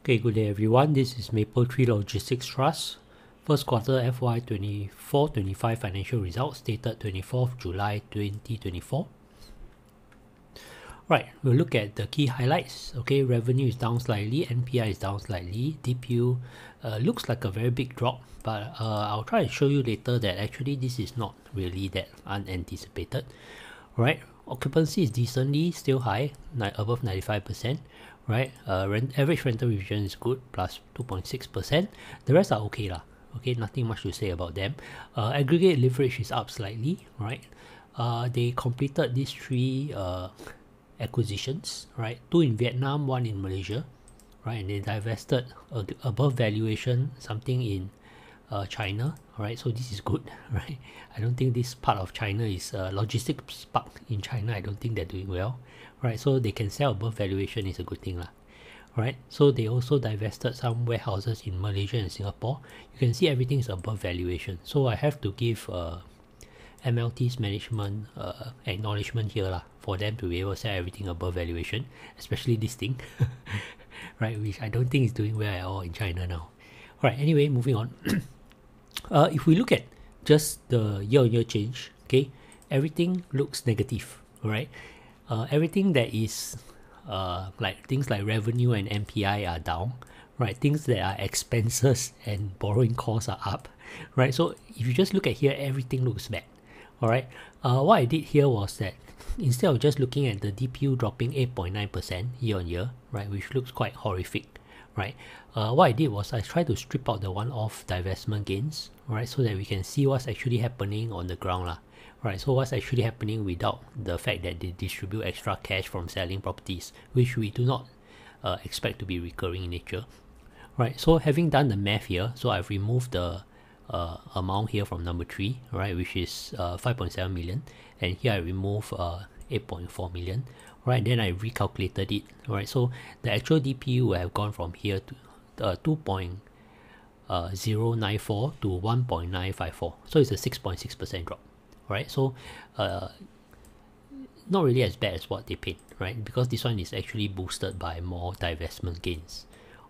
Okay, good day everyone. This is Mapletree Logistics Trust. First quarter FY 24-25 financial results dated 24th July 2024. Right, we'll look at the key highlights. Okay, revenue is down slightly, NPI is down slightly, DPU looks like a very big drop, but I'll try to show you later that actually this is not really that unanticipated. Right, occupancy is decently still high, above 95%. Right, average rental revision is good, plus 2.6%. The rest are okay lah. Okay, nothing much to say about them. Aggregate leverage is up slightly. Right, they completed these three acquisitions. Right, 2 in Vietnam, 1 in Malaysia. Right, and they divested above valuation something in China. Right, so this is good. Right, I don't think this part of China is logistics park in China. I don't think they're doing well. Right, so they can sell above valuation is a good thing lah. Right, so they also divested some warehouses in Malaysia and Singapore. You can see everything is above valuation. So I have to give MLT's management acknowledgement here lah, for them to be able to sell everything above valuation, especially this thing. Right, which I don't think is doing well at all in China now. Alright, anyway, moving on. If we look at just the year-on-year change, okay, everything looks negative. Right, everything that is like things like revenue and NPI are down. Right, things that are expenses and borrowing costs are up. Right, so if you just look at here, everything looks bad. Alright, what I did here was that instead of just looking at the DPU dropping 8.9% year on year, right, which looks quite horrific, right, what I did was I tried to strip out the one-off divestment gains, right, so that we can see what's actually happening on the ground lah. Right, so what's actually happening without the fact that they distribute extra cash from selling properties, which we do not expect to be recurring in nature. Right, so having done the math here, so I've removed the amount here from number 3, right, which is 5.7 million, and here I remove 8.4 million. Right, then I recalculated it. Right, so the actual DPU will have gone from here to 2.094 to 1.954, so it's a 6.6% drop. Right, so not really as bad as what they paid, right, because this one is actually boosted by more divestment gains.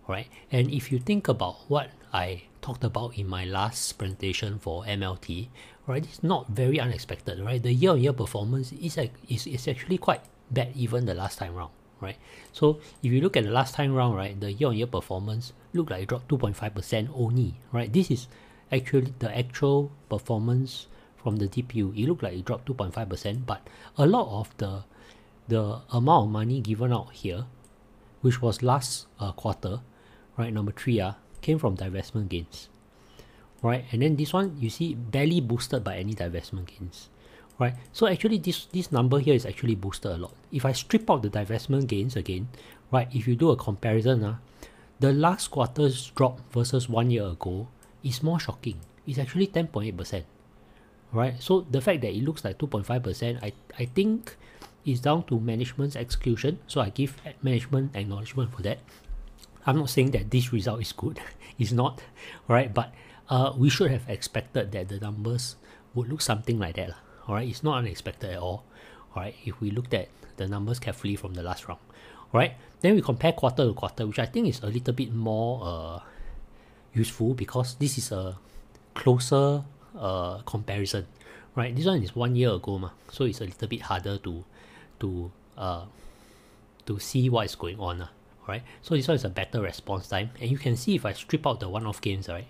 Right, and if you think about what I talked about in my last presentation for MLT, right, it's not very unexpected. Right, the year-on-year performance is actually quite bad even the last time round. Right, so if you look at the last time round, right, the year-on-year performance looked like it dropped 2.5% only. Right, this is actually the actual performance from the DPU. It looked like it dropped 2.5%, but a lot of the amount of money given out here, which was last quarter, right, number 3, came from divestment gains. Right, and then this one you see barely boosted by any divestment gains. Right, so actually this number here is actually boosted a lot. If I strip out the divestment gains again, right, if you do a comparison, the last quarter's drop versus 1 year ago is more shocking. It's actually 10.8%. Right, so the fact that it looks like 2.5%, I think is down to management's execution. So I give management acknowledgement for that. I'm not saying that this result is good. It's not. Right, but we should have expected that the numbers would look something like that. Alright, it's not unexpected at all. Alright, if we looked at the numbers carefully from the last round. Alright, then we compare quarter to quarter, which I think is a little bit more useful because this is a closer comparison. Right, this one is 1 year ago, so it's a little bit harder to see what is going on. Right, so this one is a better response time, and you can see if I strip out the one-off gains, right,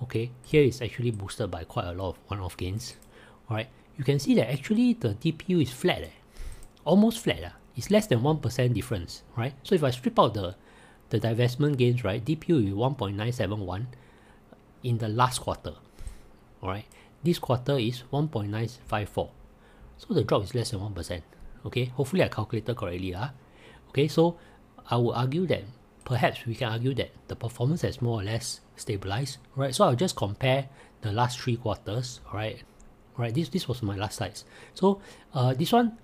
okay, here is actually boosted by quite a lot of one-off gains. Alright, you can see that actually the DPU is flat, almost flat. It's less than 1% difference. Right, so if I strip out the divestment gains, right, DPU is 1.971 in the last quarter. Alright, this quarter is 1.954, so the drop is less than 1%. Okay, hopefully I calculated correctly. Okay, so I would argue that perhaps we can argue that the performance has more or less stabilized. Right, so I'll just compare the last 3 quarters. Alright, this was my last slides. So this one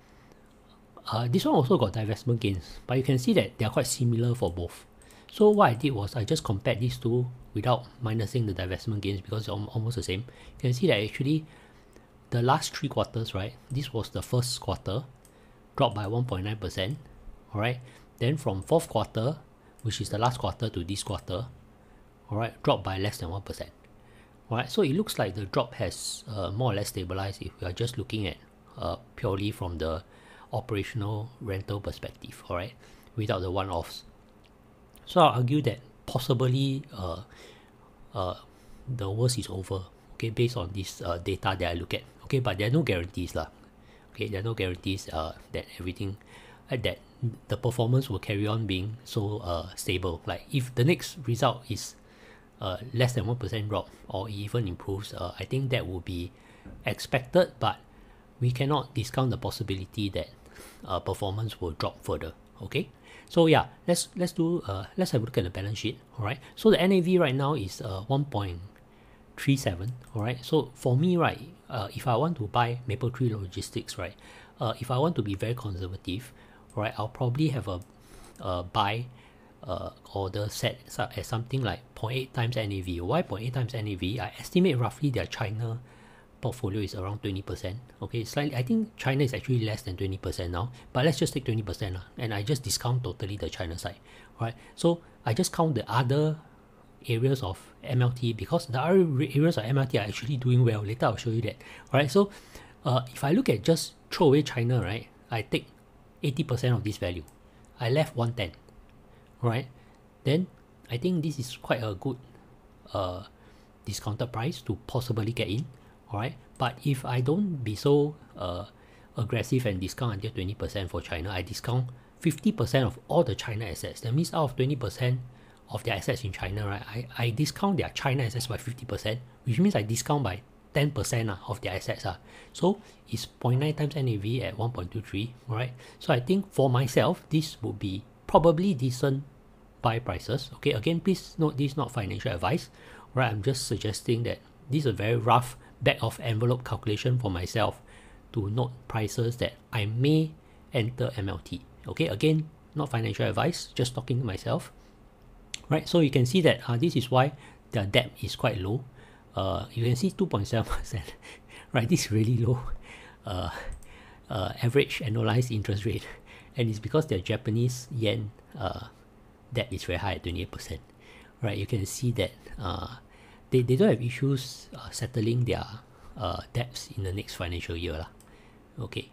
also got divestment gains, but you can see that they are quite similar for both. So what I did was I just compared these two without minusing the divestment gains because it's almost the same. You can see that actually the last 3 quarters, right, this was the first quarter, dropped by 1.9%. Alright, then from fourth quarter which is the last quarter to this quarter, all right, dropped by less than 1%. All right, so it looks like the drop has more or less stabilized if we are just looking at purely from the operational rental perspective, all right, without the one-offs. So I'll argue that possibly the worst is over, okay, based on this data that I look at, okay, but there are no guarantees lah. Okay, there are no guarantees that everything, that the performance will carry on being so stable. Like if the next result is less than 1% drop or even improves, I think that would be expected, but we cannot discount the possibility that performance will drop further. Okay, so yeah, let's have a look at the balance sheet. All right, so the NAV right now is 1.37. all right, so for me, right, if I want to buy Mapletree Logistics, right, if I want to be very conservative, right, I'll probably have a buy order set at something like 0.8 times NAV. Why 0.8 times NAV? I estimate roughly their China portfolio is around 20%. Okay, slightly, I think China is actually less than 20% now, but let's just take 20%, and I just discount totally the China side, right? So I just count the other areas of MLT, because the other areas of MLT are actually doing well. Later I'll show you that. Alright, so if I look at just throw away China, right, I take 80% of this value, I left 110. Alright, then I think this is quite a good discounted price to possibly get in. Alright, but if I don't be so aggressive and discount until 20% for China, I discount 50% of all the China assets. That means out of 20% of their assets in China, right, I discount their China assets by 50%, which means I discount by 10% of their assets. So it's 0.9 times NAV at 1.23, right? So I think for myself, this would be probably decent buy prices. Okay, again, please note this is not financial advice, right? I'm just suggesting that this is a very rough back of envelope calculation for myself to note prices that I may enter MLT. Okay, again, not financial advice, just talking to myself. Right, so you can see that this is why the debt is quite low. You can see 2.7%. Right, this is really low average annualized interest rate, and it's because their Japanese yen debt is very high at 28%. Right, you can see that they don't have issues settling their debts in the next financial year lah. Okay.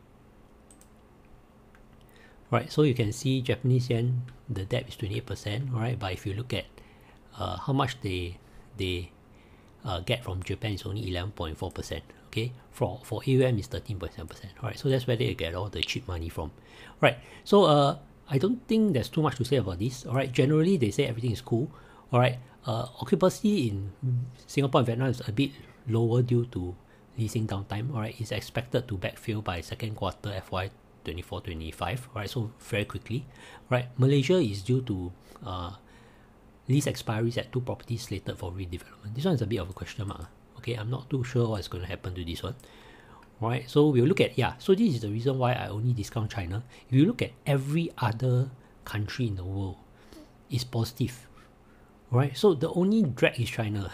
Right, so you can see Japanese yen, the debt is 28%, right? But if you look at how much they get from Japan, is only 11.4%. Okay, for AUM is 13.7%. Right, so that's where they get all the cheap money from. Right, so I don't think there's too much to say about this. All right, generally they say everything is cool. All right, occupancy in Singapore and Vietnam is a bit lower due to leasing downtime. All right, it's expected to backfill by second quarter FY 24-25, right? So very quickly, right? Malaysia is due to lease expiries at 2 properties slated for redevelopment. This one is a bit of a question mark. Okay, I'm not too sure what's going to happen to this one. Right, so we'll look at, so this is the reason why I only discount China. If you look at every other country in the world, it's positive. Right, so the only drag is China.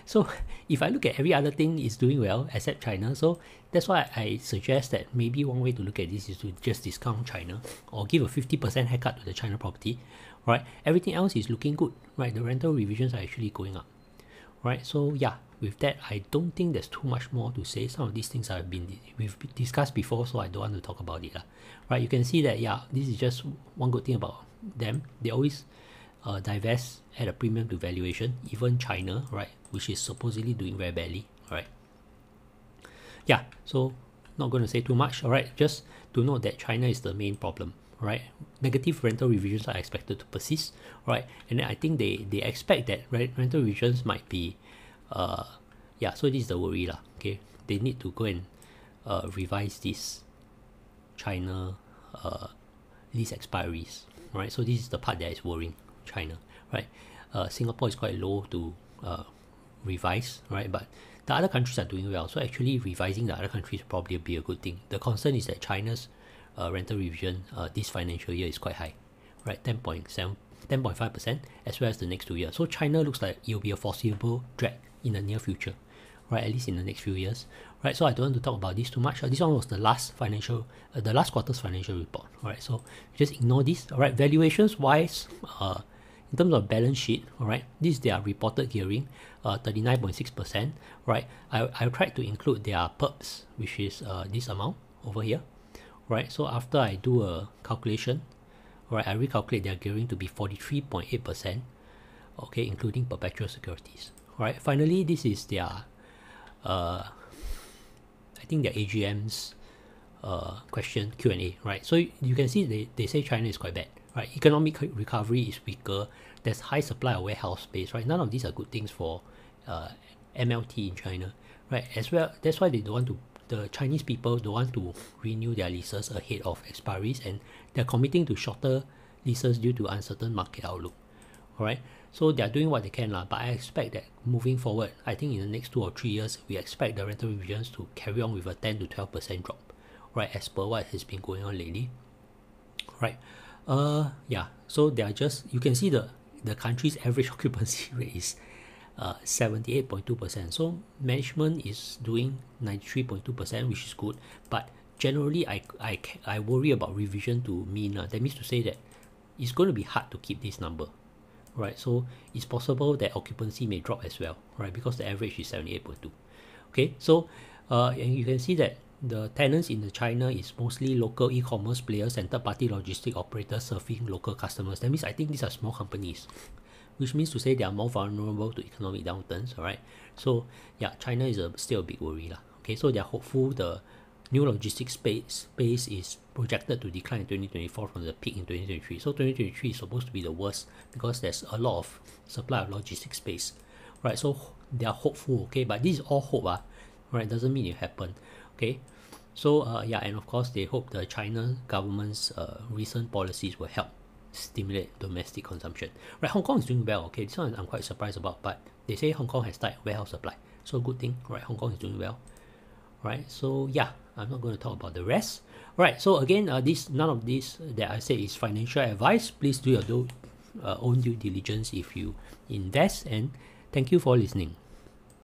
So if I look at every other thing, it's doing well except China. So that's why I suggest that maybe one way to look at this is to just discount China or give a 50% haircut to the China property. Right, everything else is looking good. Right, the rental revisions are actually going up. Right, so with that, I don't think there's too much more to say. Some of these things we've discussed before, so I don't want to talk about it. Right, you can see that this is just one good thing about them. They always divest at a premium to valuation, even China, right, which is supposedly doing very badly. All right, so not going to say too much. All right, just to note that China is the main problem. Right, negative rental revisions are expected to persist. Right, and then I think they expect that rental revisions might be so this is the worry lah. Okay, they need to go and revise this China lease expiries. Right, so this is the part that is worrying China. Right, Singapore is quite low to revise. Right, but the other countries are doing well, so actually revising the other countries probably be a good thing. The concern is that China's rental revision this financial year is quite high, right? 10.5%, as well as the next 2 years. So China looks like it will be a foreseeable drag in the near future, right? At least in the next few years, right? So I don't want to talk about this too much. This one was the last quarter's financial report, all right? So just ignore this, all right? Valuations wise, in terms of balance sheet, all right, this is their reported gearing, 39.6%, right? I tried to include their perps, which is this amount over here, right? So after I do a calculation, all right, I recalculate their gearing to be 43.8%, okay, including perpetual securities. All right, finally, this is their, I think their AGM's question Q&A, right? So you can see they say China is quite bad, right? Economic recovery is weaker. There's high supply of warehouse space, right? None of these are good things for MLT in China, right? As well, that's why they don't want to. The Chinese people don't want to renew their leases ahead of expiries, and they're committing to shorter leases due to uncertain market outlook. All right, so they're doing what they can, but I expect that moving forward, I think in the next 2 or 3 years, we expect the rental revisions to carry on with a 10 to 12% drop, right, as per what has been going on lately, right? Yeah, so they are just, you can see the country's average occupancy rate is 78.2%. So management is doing 93.2%, which is good, but generally I worry about revision to mean. That means to say that it's going to be hard to keep this number, right? So it's possible that occupancy may drop as well, right? Because the average is 78.2. Okay, so and you can see that the tenants in the China is mostly local e-commerce players and third-party logistic operators serving local customers. That means I think these are small companies, which means to say they are more vulnerable to economic downturns, all right? So yeah, China is still a big worry lah. Okay, so they are hopeful the new logistics space is projected to decline in 2024 from the peak in 2023. So 2023 is supposed to be the worst because there's a lot of supply of logistics space, right? So they are hopeful, okay? But this is all hope, right? Doesn't mean it happen, okay? So yeah, and of course they hope the China government's recent policies will help stimulate domestic consumption. Right, Hong Kong is doing well. Okay, this one I'm quite surprised about, but they say Hong Kong has tight warehouse supply, so good thing. Right, Hong Kong is doing well. Right, so yeah, I'm not going to talk about the rest. Right, so again, none of this that I say is financial advice. Please do your own due diligence if you invest, and thank you for listening.